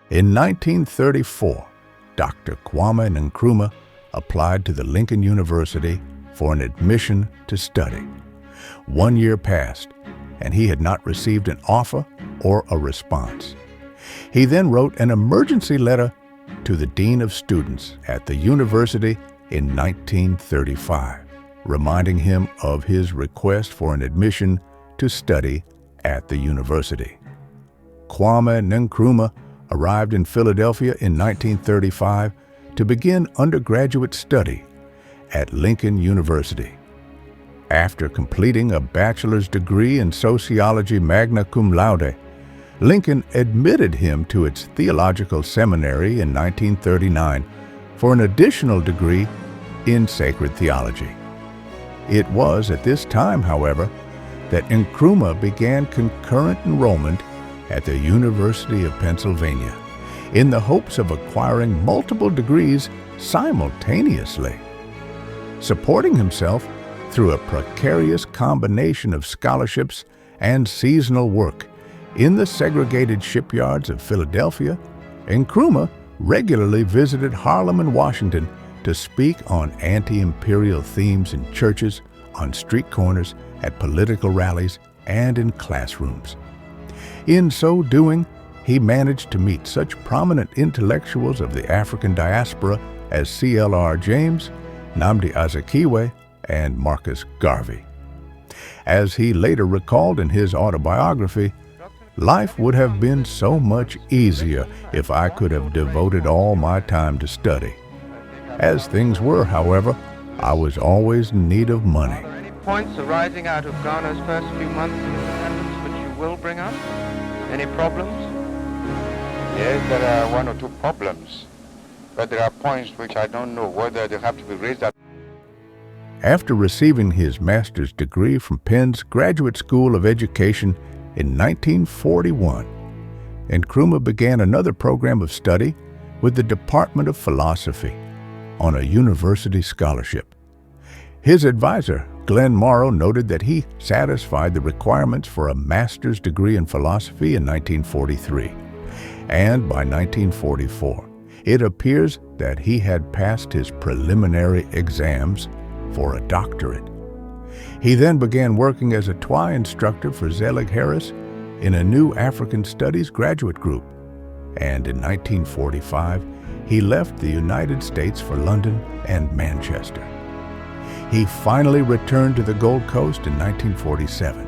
In 1934, Dr. Kwame Nkrumah applied to the Lincoln University for an admission to study. 1 year passed, and he had not received an offer or a response. He then wrote an emergency letter to the Dean of Students at the university in 1935, reminding him of his request for an admission to study at the university. Kwame Nkrumah arrived in Philadelphia in 1935 to begin undergraduate study at Lincoln University. After completing a bachelor's degree in sociology magna cum laude, Lincoln admitted him to its theological seminary in 1939 for an additional degree in sacred theology. It was at this time, however, that Nkrumah began concurrent enrollment at the University of Pennsylvania in the hopes of acquiring multiple degrees simultaneously. Supporting himself through a precarious combination of scholarships and seasonal work in the segregated shipyards of Philadelphia, Nkrumah regularly visited Harlem and Washington to speak on anti-imperial themes in churches, on street corners, at political rallies, and in classrooms. In so doing, he managed to meet such prominent intellectuals of the African diaspora as C.L.R. James, Nnamdi Azikiwe, and Marcus Garvey. As he later recalled in his autobiography, "Life would have been so much easier if I could have devoted all my time to study. As things were, however, I was always in need of money." Are there any points arising out of Ghana's first few months of independence which you will bring up? Any problems? Yes, there are one or two problems, but there are points which I don't know whether they have to be raised up. After receiving his master's degree from Penn's Graduate School of Education in 1941, Nkrumah began another program of study with the Department of Philosophy on a university scholarship. His advisor, Glenn Morrow, noted that he satisfied the requirements for a master's degree in philosophy in 1943, and by 1944, it appears that he had passed his preliminary exams for a doctorate. He then began working as a TWI instructor for Zelig Harris in a new African Studies graduate group, and in 1945, he left the United States for London and Manchester. He finally returned to the Gold Coast in 1947.